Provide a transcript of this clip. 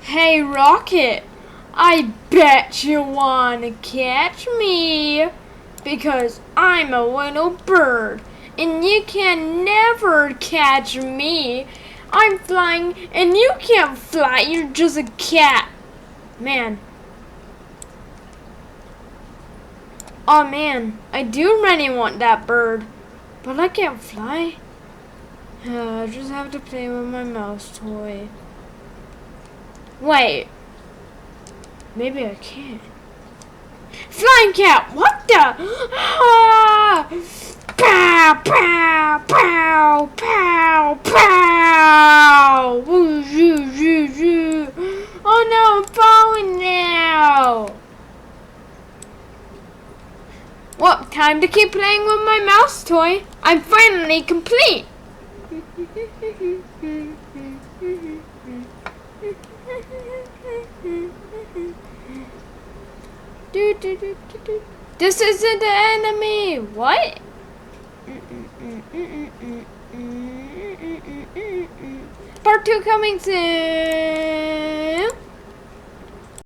Hey Rocket, I bet you wanna catch me because I'm a little bird and you can never catch me. I'm flying and you can't fly, you're just a cat. Man. Oh man, I do really want that bird, but I can't fly. I just have to play with my mouse toy. Wait, maybe I can. Flying cat, what the? Ah! Pow, pow, pow, pow, pow! Woo, zoo, zoo, zoo. Oh no, I'm falling now! Well, time to keep playing with my mouse toy. I'm finally complete! This isn't the enemy! What? Part 2 coming soon!